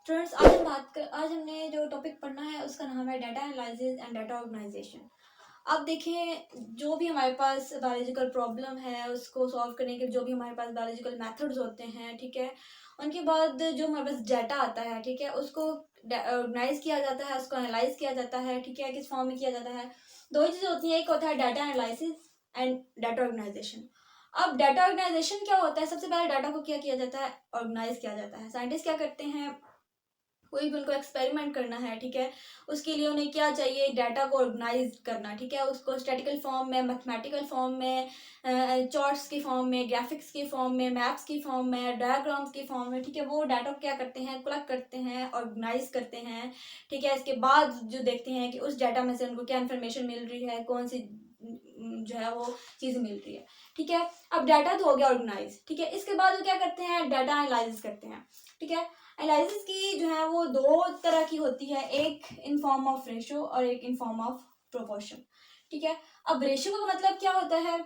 Students, आज हमने जो टॉपिक पढ़ना है उसका नाम है data analysis and data organisation. अब देखें, जो भी हमारे पास बायोलॉजिकल प्रॉब्लम है उसको सॉल्व करने के जो भी हमारे पास बायोलॉजिकल मेथड्स होते हैं, ठीक है, उनके बाद जो हमारे पास डाटा आता है, ठीक है, उसको ऑर्गेनाइज किया जाता है, उसको एनालाइज किया जाता है, ठीक है, किस फॉर्म में किया जाता है। दो ही चीज़ें होती हैं, एक होता है data analysis and data organisation. अब डाटा ऑर्गेनाइजेशन क्या होता है? सबसे पहले डाटा को क्या किया जाता है? ऑर्गेनाइज किया जाता है। साइंटिस्ट क्या करते हैं? कोई भी उनको एक्सपेरिमेंट करना है, ठीक है, उसके लिए उन्हें क्या चाहिए? डाटा को ऑर्गेनाइज करना, ठीक है, उसको स्टैटिकल फॉर्म में, मैथमेटिकल फॉर्म में, चार्ट्स के फॉर्म में, ग्राफिक्स के फॉर्म में, मैप्स की फॉर्म में, डायग्राम्स के फॉर्म में, ठीक है, वो डाटा को क्या करते हैं? कलेक्ट करते हैं, ऑर्गेनाइज करते हैं, ठीक है। इसके बाद जो देखते हैं कि उस डाटा में से उनको क्या इन्फॉर्मेशन मिल रही है, कौन सी जो है वो चीज़ मिल रही है, ठीक है। अब डाटा तो हो गया ऑर्गेनाइज, ठीक है। इसके बाद वो क्या करते हैं? डाटा एनालिसिस करते हैं, ठीक है। एनालिसिस की जो है वो दो तरह की होती है, एक इन फॉर्म ऑफ रेशो और एक इन फॉर्म ऑफ प्रोपोर्शन, ठीक है। अब रेशो का मतलब क्या होता है?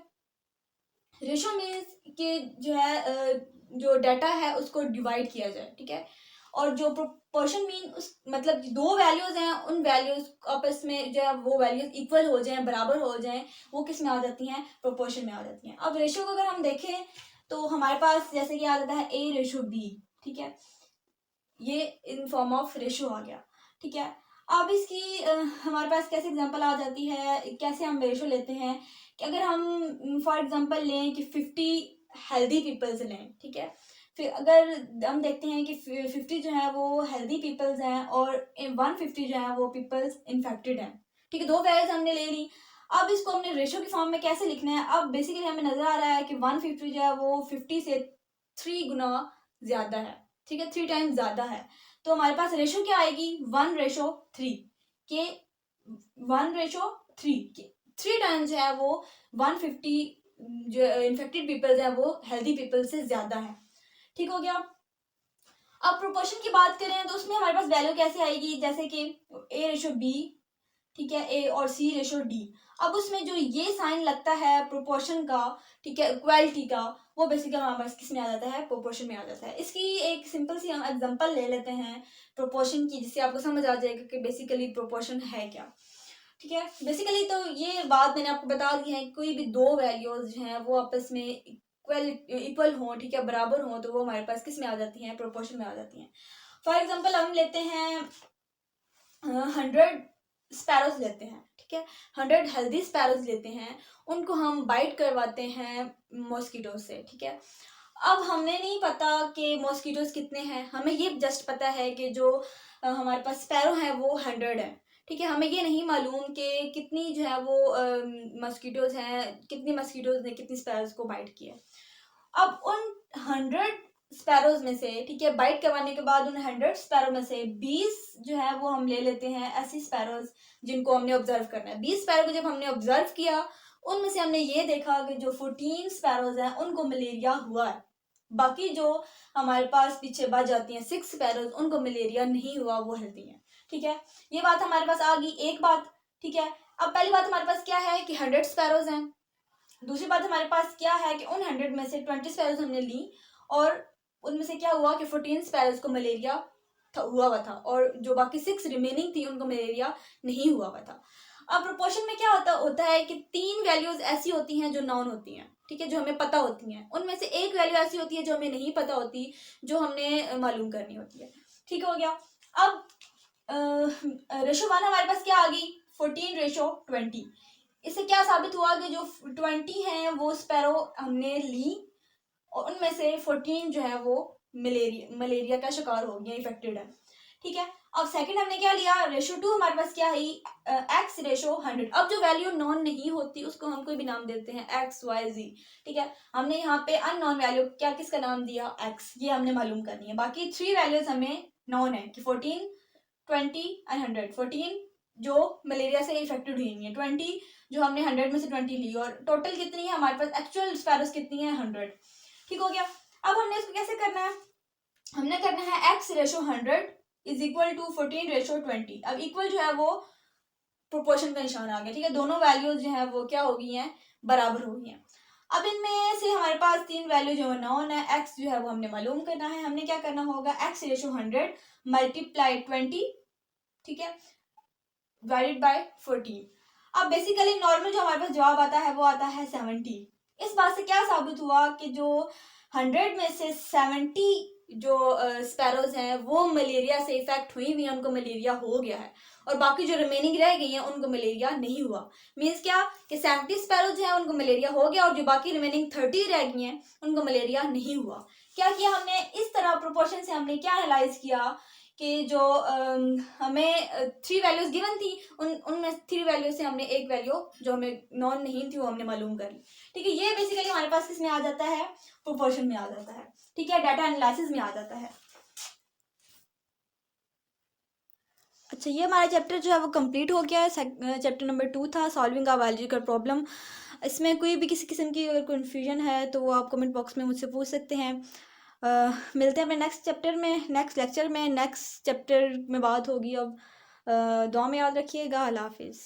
रेशो मीन्स कि जो है जो डाटा है उसको डिवाइड किया जाए, ठीक है। और जो प्रोपोर्शन मीन उस मतलब दो वैल्यूज हैं, उन वैल्यूज आपस में जो है वो वैल्यूज इक्वल हो जाएं, बराबर हो जाएं, वो किस में आ जाती हैं? प्रोपोर्शन में आ जाती हैं। अब रेशो को अगर हम देखें तो हमारे पास जैसे कि आ जाता है A/B, ठीक है, ये इन फॉर्म ऑफ रेशो आ गया, ठीक है। अब इसकी हमारे पास कैसे एग्जांपल आ जाती है, कैसे हम रेशो लेते हैं कि अगर हम फॉर एग्जांपल लें कि 50 हेल्दी पीपल्स लें, ठीक है, फिर अगर हम देखते हैं कि 50 जो है वो हेल्दी पीपल्स हैं और 150 जो है वो पीपल्स इन्फेक्टेड हैं, ठीक है, दो वैल्यूज हमने ले ली। अब इसको हमने रेशो की फॉर्म में कैसे लिखना है? अब बेसिकली हमें नजर आ रहा है कि 150 जो है वो 50 से 3 गुना ज्यादा है, ठीक है, 3 टाइम्स ज्यादा है। तो हमारे पास रेशो क्या आएगी? 1/3 के 1/3 के 3 टाइम्स जो है वो 150 जो इन्फेक्टेड पीपल्स है वो हेल्दी पीपल से ज्यादा है, ठीक हो गया। अब प्रोपोर्शन की बात करें तो उसमें हमारे पास वैल्यू कैसे आएगी? जैसे कि A/B, ठीक है, A और C/D। अब उसमें जो ये साइन लगता है प्रोपोर्शन का, ठीक है, इक्वालिटी का, वो बेसिकली हमारे पास किस में आ जाता है? प्रोपोर्शन में आ जाता है। इसकी एक सिंपल सी हम एग्जांपल ले लेते हैं प्रोपोर्शन की, जिससे आपको समझ आ जाएगा कि बेसिकली प्रोपोर्शन है क्या, ठीक है। बेसिकली तो ये बात मैंने आपको बता दी है, कोई भी दो वैल्यूज जो हैं वो आपस में इक्वल इक्वल हो, ठीक है, बराबर हो, तो वो हमारे पास किस में आ जाती हैं? प्रोपोर्शन में आ जाती हैं। फॉर एग्जाम्पल हम लेते हैं 100 स्पैरोज लेते हैं, ठीक है, 100 हेल्दी स्पैरोज लेते हैं, उनको हम बाइट करवाते हैं मॉस्किटो से, ठीक है। अब हमें नहीं पता कि मॉस्किटोज कितने हैं, हमें ये जस्ट पता है कि जो हमारे पास स्पैरो हैं वो 100 है, ठीक है। हमें ये नहीं मालूम कि कितनी जो है वो मॉस्किटोज हैं, कितनी मॉस्किटोज ने कितनी स्पैरोज को बाइट किया। अब उन 100 स्पैरोज में से, ठीक है, बाइट करवाने के बाद उन 100 स्पैरो में से 20 जो है वो हम ले लेते हैं ऐसी स्पैरोज जिनको हमने ऑब्जर्व करना है। 20 स्पैरो को जब हमने ऑब्जर्व किया, उनमें से हमने ये देखा कि जो 14 स्पैरोज हैं उनको मलेरिया हुआ है, बाकी जो हमारे पास पीछे बच जाती हैं 6 स्पैरोज, उनको मलेरिया नहीं हुआ, वो हेल्दी हैं, ठीक है। ये बात हमारे पास आ गई एक बात, ठीक है। अब पहली बात हमारे पास क्या है कि 100 स्पैरोज हैं। दूसरी बात हमारे पास क्या है कि उन 100 में से 20 स्पैरोज हमने ली और उनमें से क्या हुआ कि 14 स्पैरोज को मलेरिया हुआ हुआ था और जो बाकी 6 रिमेनिंग थी उनको मलेरिया नहीं हुआ हुआ था। अब प्रोपोर्शन में क्या होता है कि 3 वैल्यूज ऐसी होती हैं जो नॉन होती हैं, ठीक है, जो हमें पता होती हैं, उनमें से एक वैल्यू ऐसी होती है जो हमें नहीं पता होती, जो हमने मालूम करनी होती है, ठीक हो गया। अब रेशो 1 हमारे पास क्या आ गई? 14/20। इससे क्या साबित हुआ कि जो 20 हैं वो स्पैरो हमने ली और उनमें से 14 जो है वो मलेरिया का शिकार हो गया, इफेक्टेड है, ठीक है। अब सेकंड हमने क्या लिया? रेशो 2 हमारे पास क्या है? X/100। अब जो वैल्यू नॉन नहीं होती उसको हम कोई भी नाम देते हैं XYZ, ठीक है। हमने यहाँ पे अननोन वैल्यू क्या किसका नाम दिया? X, ये हमने मालूम करनी है। बाकी 3 वैल्यूज हमें नॉन है कि 14, 20 एंड 100। 14 जो मलेरिया से इफेक्टेड हुई है, 20 जो हमने 100 में से 20 ली, और टोटल कितनी है हमारे पास? एक्चुअल स्पैरोस कितनी है? 100, ठीक हो गया। अब हमने इसको कैसे करना है? हमने करना है X/100 इज इक्वल टू 14/20। अब इक्वल जो है वो प्रोपोर्शन का निशान आ गया, ठीक है, दोनों वैल्यूज जो है वो क्या हो गई हैं? बराबर हो गई हैं। अब इनमें से हमारे पास 3 वैल्यू जो नॉन है, एक्स जो है वो हमने मालूम करना है। हमने क्या करना होगा, एक्स रेशो 100 मल्टीप्लाई 20, ठीक है, डिवाइडेड बाय 14। अब बेसिकली नॉर्मल जो हमारे पास जवाब आता है वो आता है 70। इस बात से क्या साबित हुआ कि जो 100 में से 70 जो स्पैरोज हैं वो मलेरिया से इफेक्ट हुई हुई हैं, उनको मलेरिया हो गया है, और बाकी जो रिमेनिंग रह गई हैं उनको मलेरिया नहीं हुआ। मीन्स क्या कि 70 स्पैरोज हैं उनको मलेरिया हो गया, और जो बाकी रिमेनिंग 30 रह गई हैं उनको मलेरिया नहीं हुआ। क्या किया हमने, इस तरह प्रोपोर्शन से हमने क्या एनालाइज किया कि जो हमें 3 वैल्यूज गिवन थी, उनमें 3 वैल्यू से हमने एक वैल्यू जो हमें नॉन नहीं थी वो हमने मालूम कर ली। ठीक है, ये बेसिकली हमारे पास किस में आ जाता है, प्रोपोर्शन में आ जाता है। ठीक है, डाटा एनालिसिस में आ जाता है। अच्छा, ये हमारा चैप्टर जो है वो कंप्लीट हो गया है। चैप्टर नंबर 2 था सॉल्विंग अ बायोलॉजिकल प्रॉब्लम। इसमें कोई भी किसी किस्म की अगर कन्फ्यूजन है तो वो आप कमेंट बॉक्स में मुझसे पूछ सकते हैं। मिलते हैं अपने नेक्स्ट चैप्टर में, नेक्स्ट लेक्चर में, नेक्स्ट चैप्टर में बात होगी। अब दुआ में याद रखिएगा। अल्लाह हाफिज़।